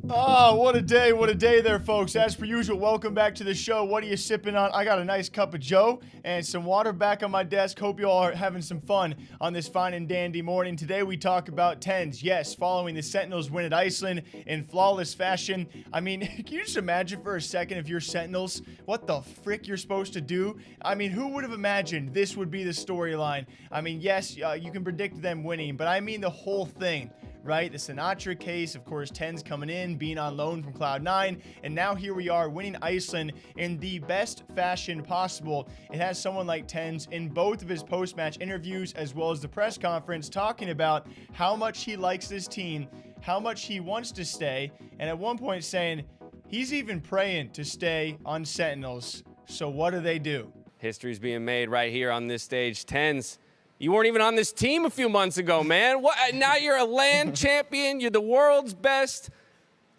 Oh, what a day there, folks. As per usual, welcome back to the show. What are you sipping on? I got a nice cup of Joe and some water back on my desk. Hope you all are having some fun on this fine and dandy morning. Today we talk about TenZ. Yes, following the Sentinels win at Iceland in flawless fashion. I mean, can you just imagine for a second if you're Sentinels, what the frick you're supposed to do? I mean, who would have imagined this would be the storyline? I mean, yes, you can predict them winning, but I mean the whole thing. Right? The Sinatra case, of course, TenZ coming in, being on loan from Cloud9, and now here we are winning Iceland in the best fashion possible. It has someone like TenZ in both of his post-match interviews as well as the press conference talking about how much he likes this team, how much he wants to stay, and at one point saying he's even praying to stay on Sentinels. So what do? History's being made right here on this stage. TenZ, you weren't even on this team a few months ago, man. What? Now you're a LAN champion. You're the world's best.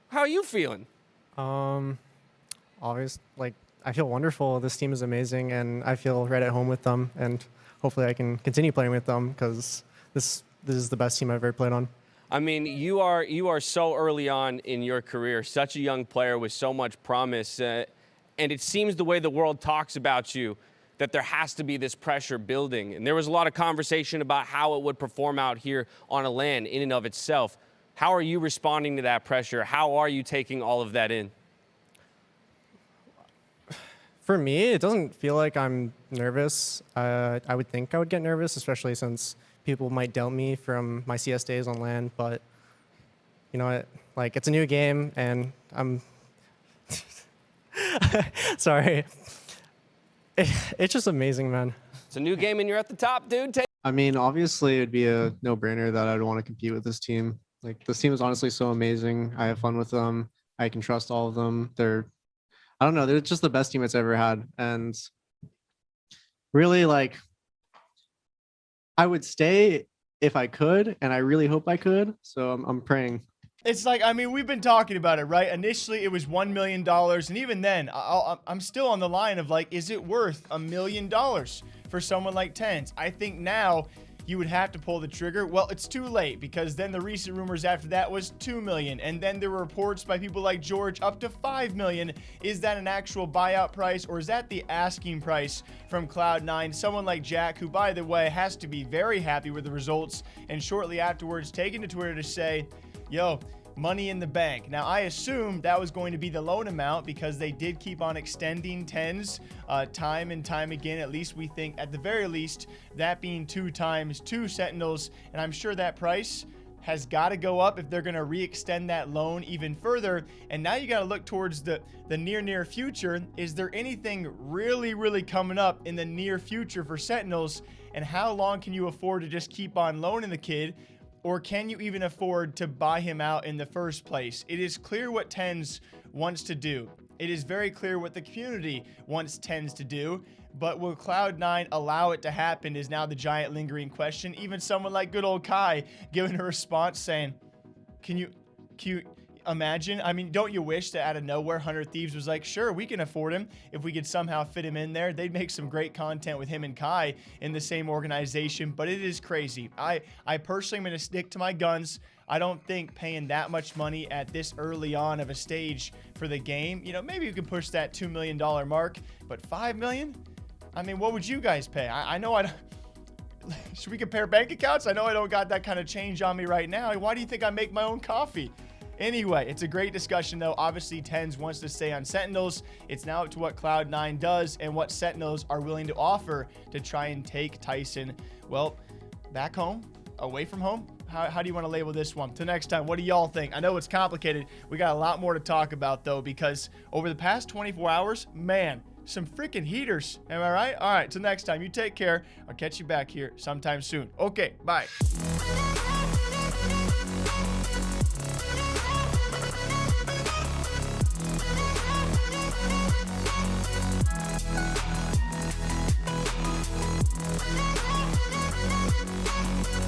How are you feeling? Obviously, I feel wonderful. This team is amazing, and I feel right at home with them. And hopefully, I can continue playing with them because this is the best team I've ever played on. I mean, you are so early on in your career, such a young player with so much promise, and it seems the way the world talks about you, that there has to be this pressure building. And there was a lot of conversation about how it would perform out here on a LAN in and of itself. How are you responding to that pressure? How are you taking all of that in? For me, it doesn't feel like I'm nervous. I would think I would get nervous, especially since people might doubt me from my CS days on LAN. But you know what? It's a new game, and I'm sorry. It's just amazing, man. It's a new game and you're at the top, dude. I mean, obviously, it'd be a no-brainer that I'd want to compete with this team. This team is honestly so amazing. I have fun with them. I can trust all of them. I don't know, they're just the best team it's ever had. And really, I would stay if I could, and I really hope I could. So I'm praying. It's I mean, we've been talking about it, right? Initially, it was $1 million. And even then, I'm still on the line of is it worth $1 million for someone like TenZ? I think now you would have to pull the trigger. Well, it's too late because then the recent rumors after that was $2 million. And then there were reports by people like George up to $5 million. Is that an actual buyout price, or is that the asking price from Cloud9? Someone like Jack, who, by the way, has to be very happy with the results, and shortly afterwards taking to Twitter to say, yo, money in the bank. Now, I assumed that was going to be the loan amount because they did keep on extending TenZ time and time again. At least we think, at the very least, that being 2 times 2 Sentinels. And I'm sure that price has got to go up if they're going to re-extend that loan even further. And now you got to look towards the near future. Is there anything really coming up in the near future for Sentinels? And how long can you afford to just keep on loaning the kid? Or can you even afford to buy him out in the first place? It is clear what TenZ wants to do. It is very clear what the community wants TenZ to do. But will Cloud9 allow it to happen is now the giant lingering question. Even someone like good old Kai giving a response saying, can you imagine? I mean, don't you wish that out of nowhere 100 Thieves was like, sure, we can afford him if we could somehow fit him in there. They'd make some great content with him and Kai in the same organization, but it is crazy. I personally am going to stick to my guns. I don't think paying that much money at this early on of a stage for the game, maybe you can push that $2 million mark, but $5 million? I mean, what would you guys pay? I know I don't. Should we compare bank accounts? I know I don't got that kind of change on me right now. Why do you think I make my own coffee? Anyway, it's a great discussion, though. Obviously, TenZ wants to stay on Sentinels. It's now up to what Cloud9 does and what Sentinels are willing to offer to try and take Tyson, well, back home, away from home. How do you want to label this one? Till next time, what do y'all think? I know it's complicated. We got a lot more to talk about, though, because over the past 24 hours, man, some freaking heaters. Am I right? All right, till next time, you take care. I'll catch you back here sometime soon. Okay, bye.